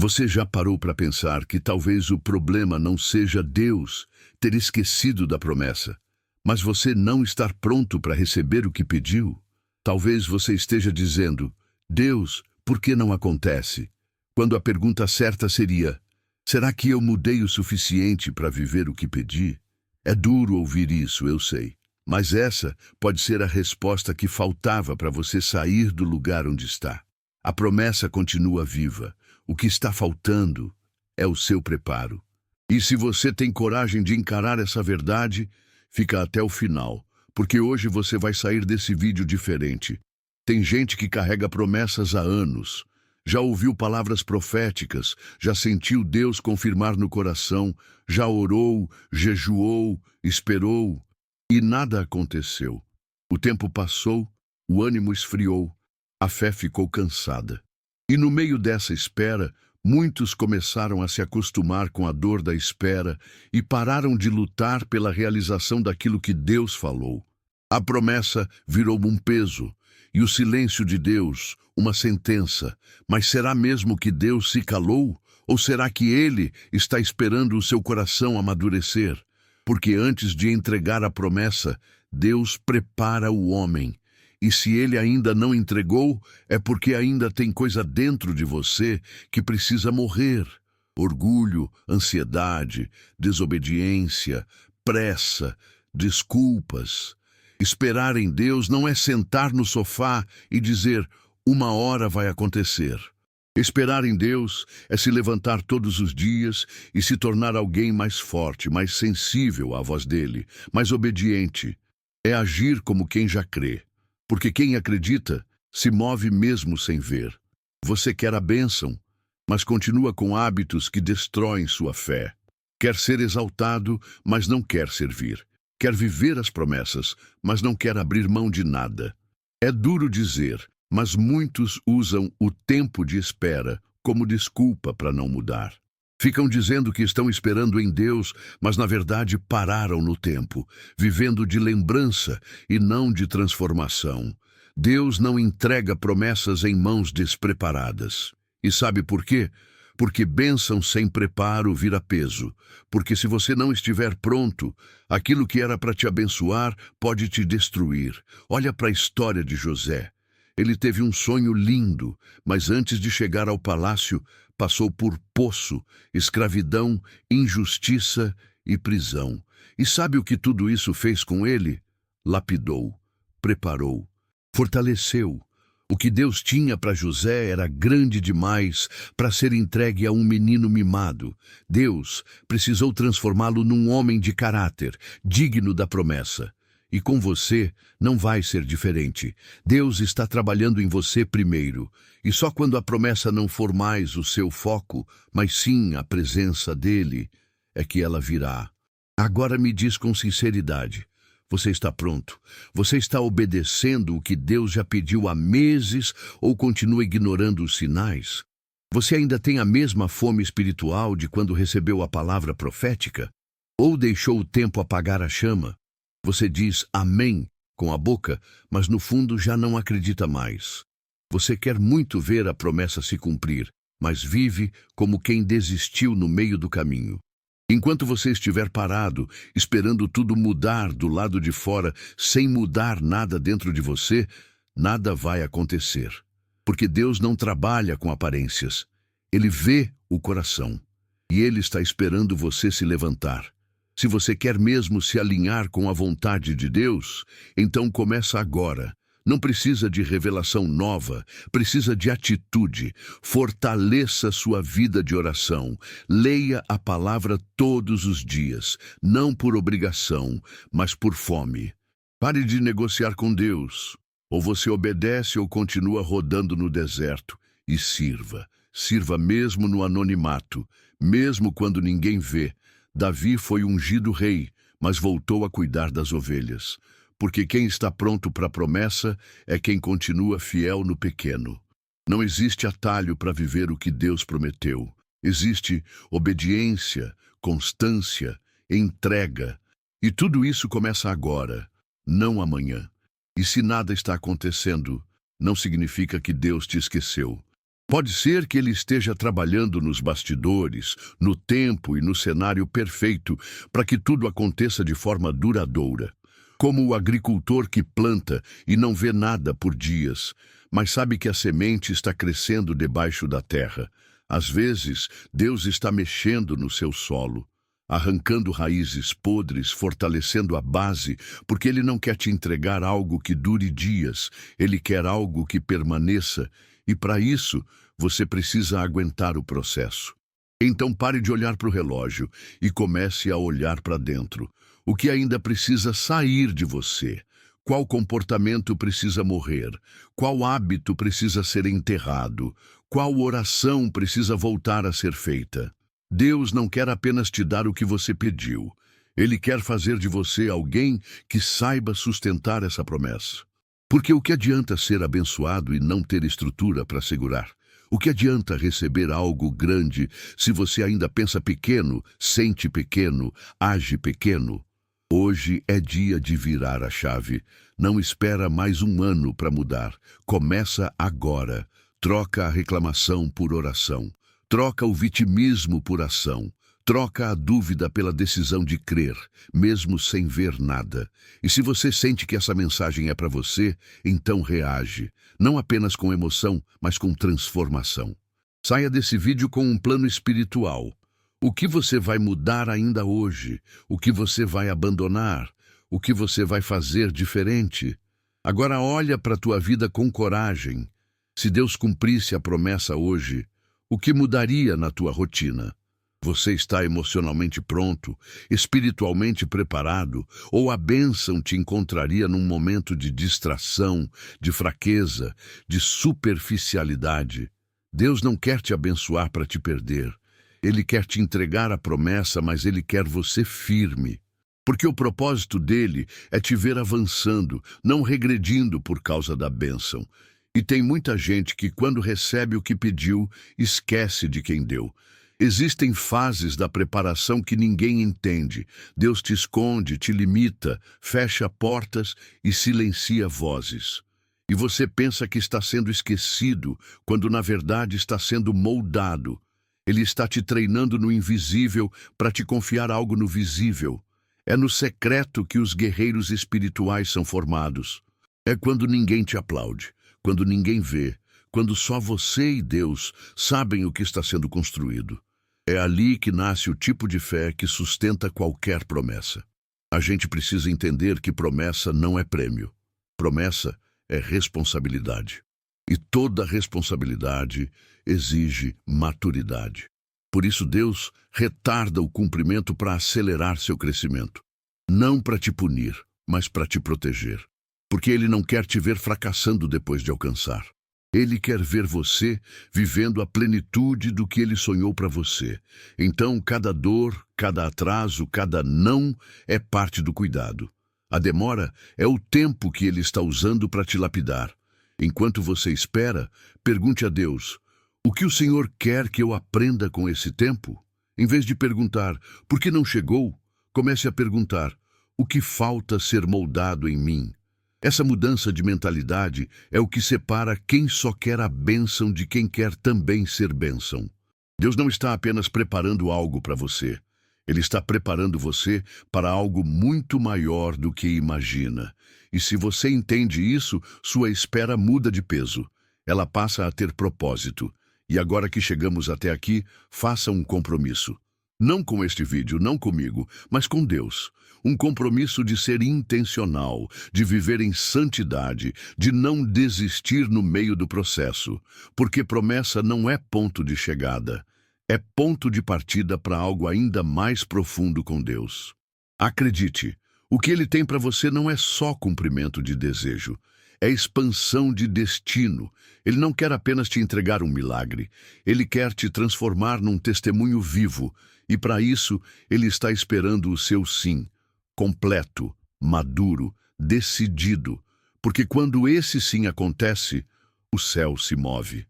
Você já parou para pensar que talvez o problema não seja Deus ter esquecido da promessa, mas você não estar pronto para receber o que pediu? Talvez você esteja dizendo: Deus, por que não acontece? Quando a pergunta certa seria: será que eu mudei o suficiente para viver o que pedi? É duro ouvir isso, eu sei, mas essa pode ser a resposta que faltava para você sair do lugar onde está. A promessa continua viva. O que está faltando é o seu preparo. E se você tem coragem de encarar essa verdade, fica até o final, porque hoje você vai sair desse vídeo diferente. Tem gente que carrega promessas há anos, já ouviu palavras proféticas, já sentiu Deus confirmar no coração, já orou, jejuou, esperou, e nada aconteceu. O tempo passou, o ânimo esfriou, a fé ficou cansada. E no meio dessa espera, muitos começaram a se acostumar com a dor da espera e pararam de lutar pela realização daquilo que Deus falou. A promessa virou um peso, e o silêncio de Deus, uma sentença. Mas será mesmo que Deus se calou? Ou será que Ele está esperando o seu coração amadurecer? Porque antes de entregar a promessa, Deus prepara o homem. E se Ele ainda não entregou, é porque ainda tem coisa dentro de você que precisa morrer. Orgulho, ansiedade, desobediência, pressa, desculpas. Esperar em Deus não é sentar no sofá e dizer: uma hora vai acontecer. Esperar em Deus é se levantar todos os dias e se tornar alguém mais forte, mais sensível à voz dele, mais obediente. É agir como quem já crê. Porque quem acredita se move mesmo sem ver. Você quer a bênção, mas continua com hábitos que destroem sua fé. Quer ser exaltado, mas não quer servir. Quer viver as promessas, mas não quer abrir mão de nada. É duro dizer, mas muitos usam o tempo de espera como desculpa para não mudar. Ficam dizendo que estão esperando em Deus, mas na verdade pararam no tempo, vivendo de lembrança e não de transformação. Deus não entrega promessas em mãos despreparadas. E sabe por quê? Porque bênção sem preparo vira peso. Porque se você não estiver pronto, aquilo que era para te abençoar pode te destruir. Olha para a história de José. Ele teve um sonho lindo, mas antes de chegar ao palácio, passou por poço, escravidão, injustiça e prisão. E sabe o que tudo isso fez com ele? Lapidou, preparou, fortaleceu. O que Deus tinha para José era grande demais para ser entregue a um menino mimado. Deus precisou transformá-lo num homem de caráter, digno da promessa. E com você não vai ser diferente. Deus está trabalhando em você primeiro. E só quando a promessa não for mais o seu foco, mas sim a presença dele, é que ela virá. Agora me diz com sinceridade: você está pronto? Você está obedecendo o que Deus já pediu há meses ou continua ignorando os sinais? Você ainda tem a mesma fome espiritual de quando recebeu a palavra profética? Ou deixou o tempo apagar a chama? Você diz amém com a boca, mas no fundo já não acredita mais. Você quer muito ver a promessa se cumprir, mas vive como quem desistiu no meio do caminho. Enquanto você estiver parado, esperando tudo mudar do lado de fora, sem mudar nada dentro de você, nada vai acontecer. Porque Deus não trabalha com aparências. Ele vê o coração. E Ele está esperando você se levantar. Se você quer mesmo se alinhar com a vontade de Deus, então começa agora. Não precisa de revelação nova, precisa de atitude. Fortaleça sua vida de oração. Leia a palavra todos os dias, não por obrigação, mas por fome. Pare de negociar com Deus. Ou você obedece ou continua rodando no deserto. E sirva. Sirva mesmo no anonimato, mesmo quando ninguém vê. Davi foi ungido rei, mas voltou a cuidar das ovelhas. Porque quem está pronto para a promessa é quem continua fiel no pequeno. Não existe atalho para viver o que Deus prometeu. Existe obediência, constância, entrega. E tudo isso começa agora, não amanhã. E se nada está acontecendo, não significa que Deus te esqueceu. Pode ser que ele esteja trabalhando nos bastidores, no tempo e no cenário perfeito para que tudo aconteça de forma duradoura. Como o agricultor que planta e não vê nada por dias, mas sabe que a semente está crescendo debaixo da terra. Às vezes, Deus está mexendo no seu solo, arrancando raízes podres, fortalecendo a base, porque Ele não quer te entregar algo que dure dias, Ele quer algo que permaneça, e para isso, você precisa aguentar o processo. Então pare de olhar para o relógio e comece a olhar para dentro. O que ainda precisa sair de você? Qual comportamento precisa morrer? Qual hábito precisa ser enterrado? Qual oração precisa voltar a ser feita? Deus não quer apenas te dar o que você pediu. Ele quer fazer de você alguém que saiba sustentar essa promessa. Porque o que adianta ser abençoado e não ter estrutura para segurar? O que adianta receber algo grande se você ainda pensa pequeno, sente pequeno, age pequeno? Hoje é dia de virar a chave. Não espera mais um ano para mudar. Começa agora. Troca a reclamação por oração. Troca o vitimismo por ação. Troca a dúvida pela decisão de crer, mesmo sem ver nada. E se você sente que essa mensagem é para você, então reage. Não apenas com emoção, mas com transformação. Saia desse vídeo com um plano espiritual. O que você vai mudar ainda hoje? O que você vai abandonar? O que você vai fazer diferente? Agora olha para a tua vida com coragem. Se Deus cumprisse a promessa hoje, o que mudaria na tua rotina? Você está emocionalmente pronto, espiritualmente preparado, ou a bênção te encontraria num momento de distração, de fraqueza, de superficialidade? Deus não quer te abençoar para te perder. Ele quer te entregar a promessa, mas Ele quer você firme. Porque o propósito dele é te ver avançando, não regredindo por causa da bênção. E tem muita gente que, quando recebe o que pediu, esquece de quem deu. Existem fases da preparação que ninguém entende. Deus te esconde, te limita, fecha portas e silencia vozes. E você pensa que está sendo esquecido, quando na verdade está sendo moldado. Ele está te treinando no invisível para te confiar algo no visível. É no secreto que os guerreiros espirituais são formados. É quando ninguém te aplaude, quando ninguém vê, quando só você e Deus sabem o que está sendo construído. É ali que nasce o tipo de fé que sustenta qualquer promessa. A gente precisa entender que promessa não é prêmio. Promessa é responsabilidade. E toda responsabilidade exige maturidade. Por isso Deus retarda o cumprimento para acelerar seu crescimento. Não para te punir, mas para te proteger. Porque Ele não quer te ver fracassando depois de alcançar. Ele quer ver você vivendo a plenitude do que Ele sonhou para você. Então, cada dor, cada atraso, cada não é parte do cuidado. A demora é o tempo que Ele está usando para te lapidar. Enquanto você espera, pergunte a Deus: o que o Senhor quer que eu aprenda com esse tempo? Em vez de perguntar, por que não chegou? Comece a perguntar, o que falta ser moldado em mim? Essa mudança de mentalidade é o que separa quem só quer a bênção de quem quer também ser bênção. Deus não está apenas preparando algo para você. Ele está preparando você para algo muito maior do que imagina. E se você entende isso, sua espera muda de peso. Ela passa a ter propósito. E agora que chegamos até aqui, faça um compromisso. Não com este vídeo, não comigo, mas com Deus. Um compromisso de ser intencional, de viver em santidade, de não desistir no meio do processo. Porque promessa não é ponto de chegada, é ponto de partida para algo ainda mais profundo com Deus. Acredite, o que Ele tem para você não é só cumprimento de desejo, é expansão de destino. Ele não quer apenas te entregar um milagre, Ele quer te transformar num testemunho vivo, e para isso Ele está esperando o seu sim, completo, maduro, decidido, porque quando esse sim acontece, o céu se move.